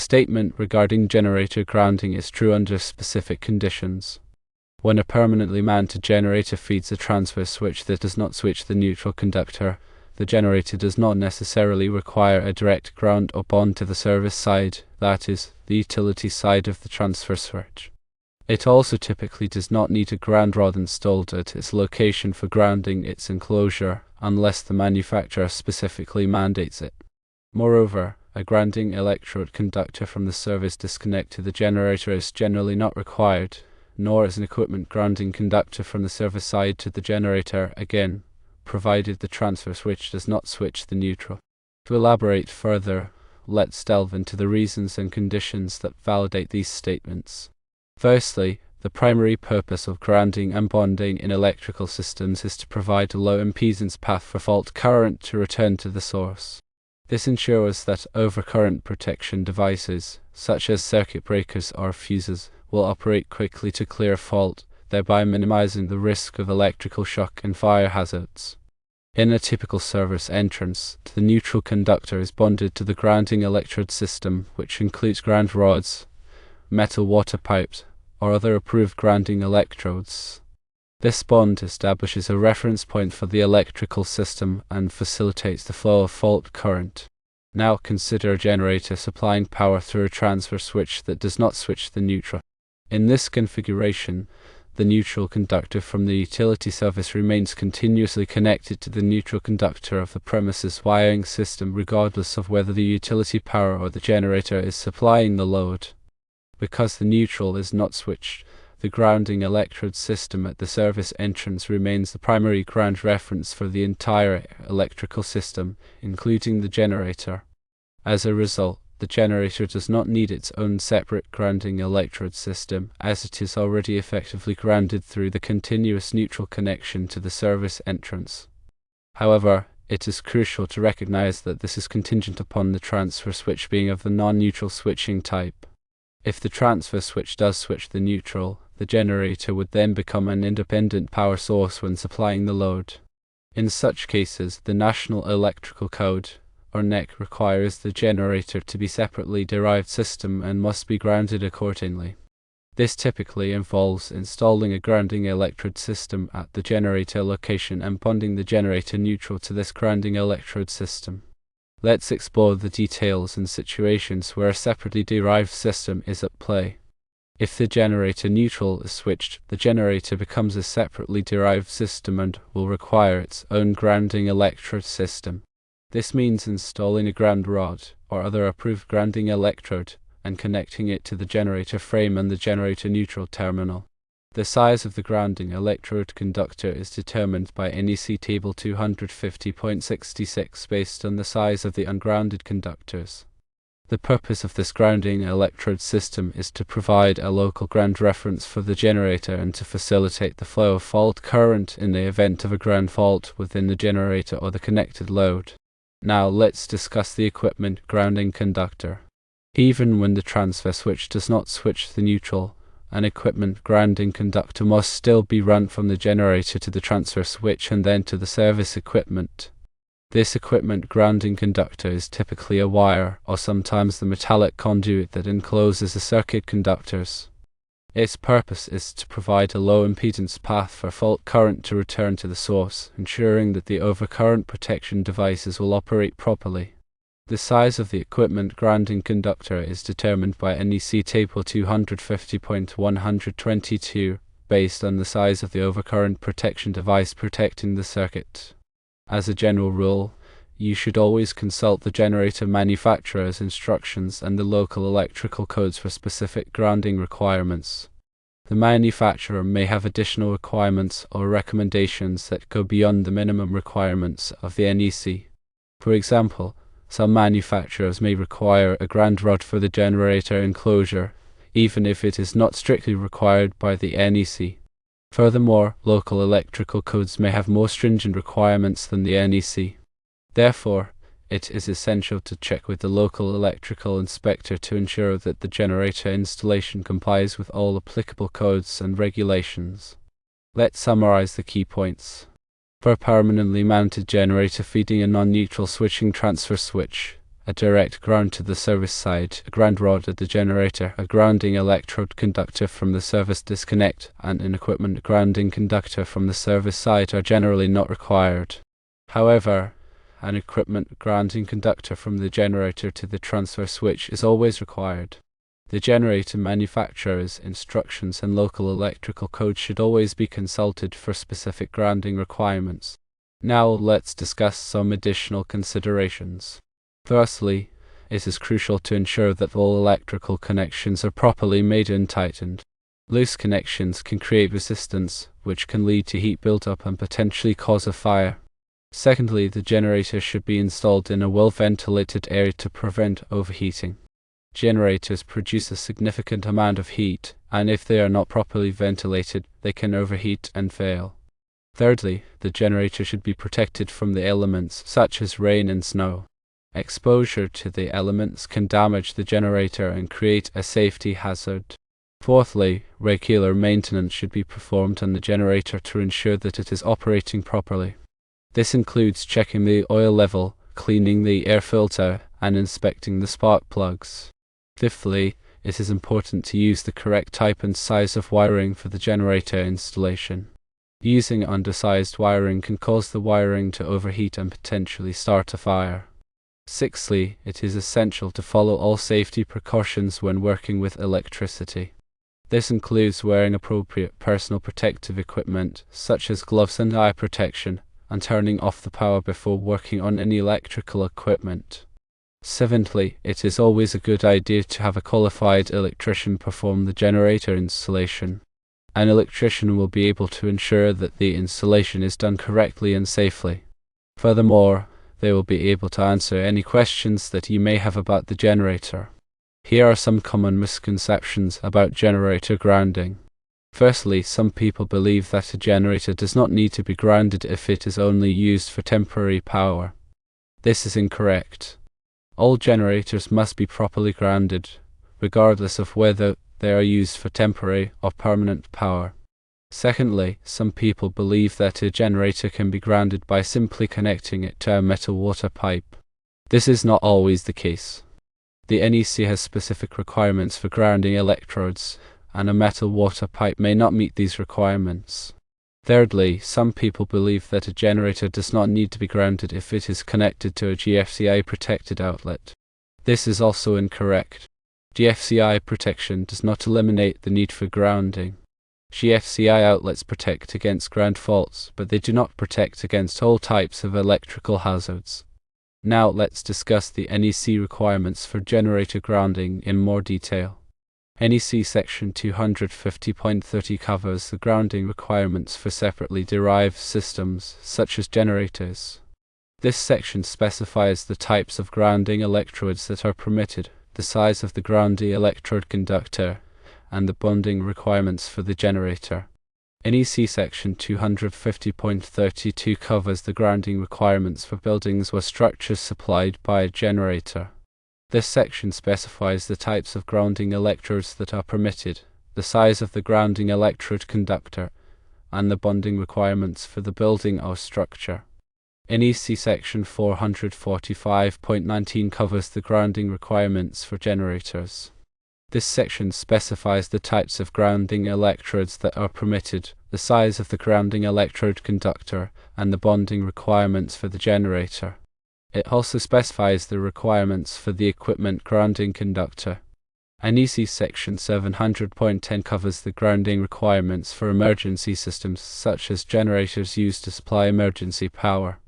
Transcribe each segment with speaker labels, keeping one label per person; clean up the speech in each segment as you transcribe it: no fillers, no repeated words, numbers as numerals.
Speaker 1: statement regarding generator grounding is true under specific conditions. When a permanently mounted generator feeds a transfer switch that does not switch the neutral conductor, the generator does not necessarily require a direct ground up onto the service side, that is, the utility side of the transfer switch. It also typically does not need a ground rod installed at its location for grounding its enclosure, unless the manufacturer specifically mandates it. Moreover, a grounding electrode conductor from the service disconnect to the generator is generally not required, nor is an equipment grounding conductor from the service side to the generator, again, provided the transfer switch does not switch the neutral. To elaborate further, let's delve into the reasons and conditions that validate these statements. Firstly, the primary purpose of grounding and bonding in electrical systems is to provide a low impedance path for fault current to return to the source. This ensures that overcurrent protection devices, such as circuit breakers or fuses, will operate quickly to clear fault, thereby minimizing the risk of electrical shock and fire hazards. In a typical service entrance, the neutral conductor is bonded to the grounding electrode system, which includes ground rods, metal water pipes, or other approved grounding electrodes. This bond establishes a reference point for the electrical system and facilitates the flow of fault current. Now consider a generator supplying power through a transfer switch that does not switch the neutral. In this configuration, the neutral conductor from the utility service remains continuously connected to the neutral conductor of the premises wiring system regardless of whether the utility power or the generator is supplying the load. Because the neutral is not switched, the grounding electrode system at the service entrance remains the primary ground reference for the entire electrical system, including the generator. As a result, the generator does not need its own separate grounding electrode system, as it is already effectively grounded through the continuous neutral connection to the service entrance. However, it is crucial to recognize that this is contingent upon the transfer switch being of the non-neutral switching type. If the transfer switch does switch the neutral, the generator would then become an independent power source when supplying the load. In such cases, the National Electrical Code, or NEC, requires the generator to be separately derived system and must be grounded accordingly. This typically involves installing a grounding electrode system at the generator location and bonding the generator neutral to this grounding electrode system. Let's explore the details and situations where a separately derived system is at play. If the generator neutral is switched, the generator becomes a separately derived system and will require its own grounding electrode system. This means installing a ground rod or other approved grounding electrode and connecting it to the generator frame and the generator neutral terminal. The size of the grounding electrode conductor is determined by NEC Table 250.66 based on the size of the ungrounded conductors. The purpose of this grounding electrode system is to provide a local ground reference for the generator and to facilitate the flow of fault current in the event of a ground fault within the generator or the connected load. Now let's discuss the equipment grounding conductor. Even when the transfer switch does not switch the neutral, an equipment grounding conductor must still be run from the generator to the transfer switch and then to the service equipment. This equipment grounding conductor is typically a wire or sometimes the metallic conduit that encloses the circuit conductors. Its purpose is to provide a low impedance path for fault current to return to the source, ensuring that the overcurrent protection devices will operate properly. The size of the equipment grounding conductor is determined by NEC Table 250.122 based on the size of the overcurrent protection device protecting the circuit. As a general rule, you should always consult the generator manufacturer's instructions and the local electrical codes for specific grounding requirements. The manufacturer may have additional requirements or recommendations that go beyond the minimum requirements of the NEC. For example, some manufacturers may require a ground rod for the generator enclosure, even if it is not strictly required by the NEC. Furthermore, local electrical codes may have more stringent requirements than the NEC. Therefore, it is essential to check with the local electrical inspector to ensure that the generator installation complies with all applicable codes and regulations. Let's summarize the key points. For a permanently mounted generator feeding a non-neutral switching transfer switch, a direct ground to the service side, a ground rod at the generator, a grounding electrode conductor from the service disconnect, and an equipment grounding conductor from the service side are generally not required. However, an equipment grounding conductor from the generator to the transfer switch is always required. The generator manufacturer's instructions and local electrical code should always be consulted for specific grounding requirements. Now let's discuss some additional considerations. Firstly, it is crucial to ensure that all electrical connections are properly made and tightened. Loose connections can create resistance, which can lead to heat buildup and potentially cause a fire. Secondly, the generator should be installed in a well-ventilated area to prevent overheating. Generators produce a significant amount of heat, and if they are not properly ventilated, they can overheat and fail. Thirdly, the generator should be protected from the elements such as rain and snow. Exposure to the elements can damage the generator and create a safety hazard. Fourthly, regular maintenance should be performed on the generator to ensure that it is operating properly. This includes checking the oil level, cleaning the air filter, and inspecting the spark plugs. Fifthly, it is important to use the correct type and size of wiring for the generator installation. Using undersized wiring can cause the wiring to overheat and potentially start a fire. Sixthly, it is essential to follow all safety precautions when working with electricity. This includes wearing appropriate personal protective equipment, such as gloves and eye protection, and turning off the power before working on any electrical equipment. Seventhly, it is always a good idea to have a qualified electrician perform the generator installation. An electrician will be able to ensure that the installation is done correctly and safely. Furthermore, they will be able to answer any questions that you may have about the generator. Here are some common misconceptions about generator grounding. Firstly, some people believe that a generator does not need to be grounded if it is only used for temporary power. This is incorrect. All generators must be properly grounded, regardless of whether they are used for temporary or permanent power. Secondly, some people believe that a generator can be grounded by simply connecting it to a metal water pipe. This is not always the case. The NEC has specific requirements for grounding electrodes, and a metal water pipe may not meet these requirements. Thirdly, some people believe that a generator does not need to be grounded if it is connected to a GFCI protected outlet. This is also incorrect. GFCI protection does not eliminate the need for grounding. GFCI outlets protect against ground faults, but they do not protect against all types of electrical hazards. Now let's discuss the NEC requirements for generator grounding in more detail. NEC Section 250.30 covers the grounding requirements for separately derived systems, such as generators. This section specifies the types of grounding electrodes that are permitted, the size of the grounding electrode conductor, and the bonding requirements for the generator. NEC Section 250.32 covers the grounding requirements for buildings or structures supplied by a generator. This section specifies the types of grounding electrodes that are permitted, the size of the grounding electrode conductor, and the bonding requirements for the building or structure. NEC Section 445.19 covers the grounding requirements for generators. This section specifies the types of grounding electrodes that are permitted, the size of the grounding electrode conductor, and the bonding requirements for the generator. It also specifies the requirements for the equipment grounding conductor. NEC Section 700.10 covers the grounding requirements for emergency systems such as generators used to supply emergency power.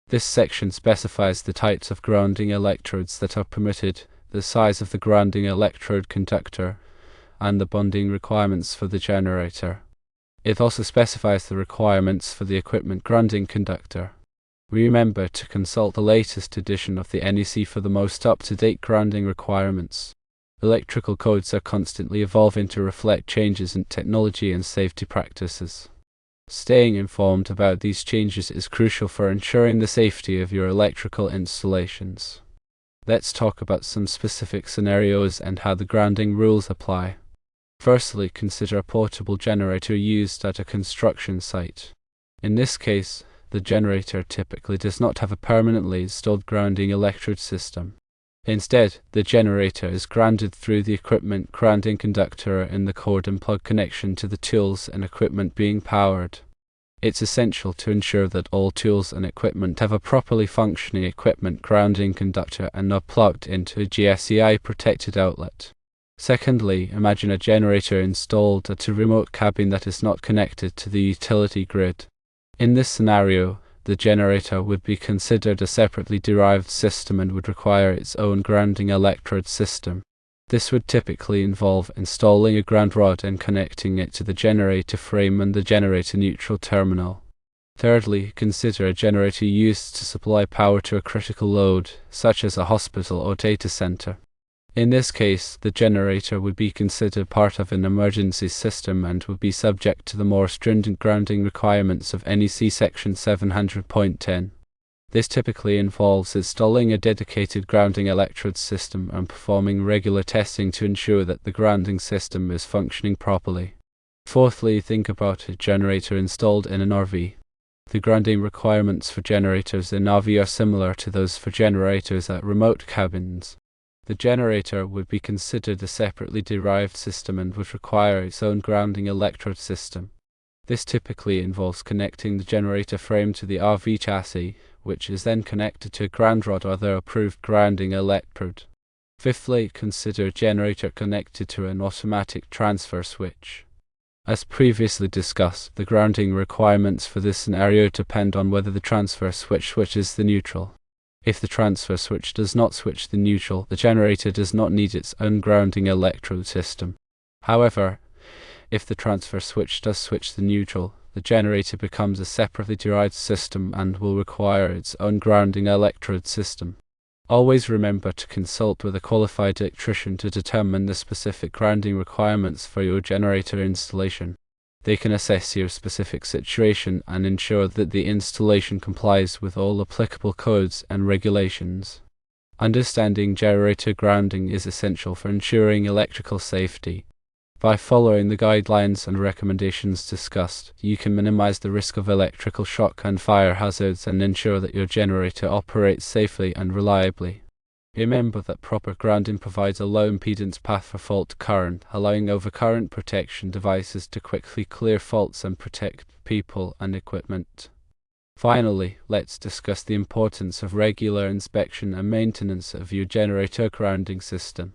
Speaker 1: This section specifies the types of grounding electrodes that are permitted, the size of the grounding electrode conductor, and the bonding requirements for the generator. It also specifies the requirements for the equipment grounding conductor. Remember to consult the latest edition of the NEC for the most up-to-date grounding requirements. Electrical codes are constantly evolving to reflect changes in technology and safety practices. Staying informed about these changes is crucial for ensuring the safety of your electrical installations. Let's talk about some specific scenarios and how the grounding rules apply. Firstly, consider a portable generator used at a construction site. In this case, the generator typically does not have a permanently installed grounding electrode system. Instead, the generator is grounded through the equipment grounding conductor in the cord and plug connection to the tools and equipment being powered. It's essential to ensure that all tools and equipment have a properly functioning equipment grounding conductor and are plugged into a GSEI protected outlet. Secondly, imagine a generator installed at a remote cabin that is not connected to the utility grid. In this scenario, the generator would be considered a separately derived system and would require its own grounding electrode system. This would typically involve installing a ground rod and connecting it to the generator frame and the generator neutral terminal. Thirdly, consider a generator used to supply power to a critical load, such as a hospital or data center. In this case, the generator would be considered part of an emergency system and would be subject to the more stringent grounding requirements of NEC Section 700.10. This typically involves installing a dedicated grounding electrode system and performing regular testing to ensure that the grounding system is functioning properly. Fourthly, think about a generator installed in an RV. The grounding requirements for generators in RV are similar to those for generators at remote cabins. The generator would be considered a separately derived system and would require its own grounding electrode system. This typically involves connecting the generator frame to the RV chassis, which is then connected to a ground rod or other approved grounding electrode. Fifthly, consider a generator connected to an automatic transfer switch. As previously discussed, the grounding requirements for this scenario depend on whether the transfer switch switches the neutral. If the transfer switch does not switch the neutral, the generator does not need its own grounding electrode system. However, if the transfer switch does switch the neutral, the generator becomes a separately derived system and will require its own grounding electrode system. Always remember to consult with a qualified electrician to determine the specific grounding requirements for your generator installation. They can assess your specific situation and ensure that the installation complies with all applicable codes and regulations. Understanding generator grounding is essential for ensuring electrical safety. By following the guidelines and recommendations discussed, you can minimize the risk of electrical shock and fire hazards and ensure that your generator operates safely and reliably. Remember that proper grounding provides a low impedance path for fault current, allowing overcurrent protection devices to quickly clear faults and protect people and equipment. Finally, let's discuss the importance of regular inspection and maintenance of your generator grounding system.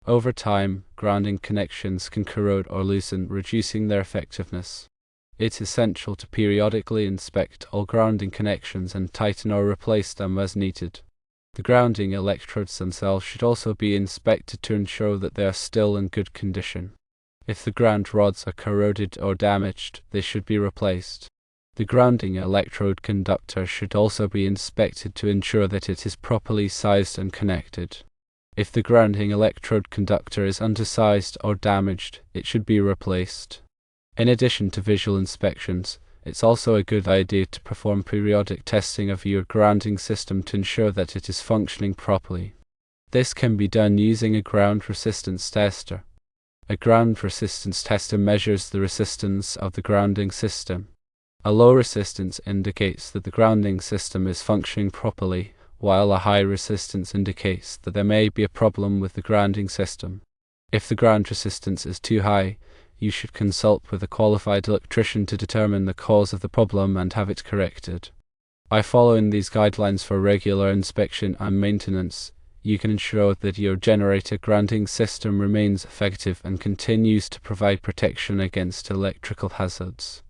Speaker 1: Over time, grounding connections can corrode or loosen, reducing their effectiveness. It's essential to periodically inspect all grounding connections and tighten or replace them as needed. The grounding electrodes themselves should also be inspected to ensure that they are still in good condition. If the ground rods are corroded or damaged, they should be replaced. The grounding electrode conductor should also be inspected to ensure that it is properly sized and connected. If the grounding electrode conductor is undersized or damaged, it should be replaced. In addition to visual inspections, it's also a good idea to perform periodic testing of your grounding system to ensure that it is functioning properly. This can be done using a ground resistance tester. A ground resistance tester measures the resistance of the grounding system. A low resistance indicates that the grounding system is functioning properly, while a high resistance indicates that there may be a problem with the grounding system. If the ground resistance is too high, you should consult with a qualified electrician to determine the cause of the problem and have it corrected. By following these guidelines for regular inspection and maintenance, you can ensure that your generator grounding system remains effective and continues to provide protection against electrical hazards.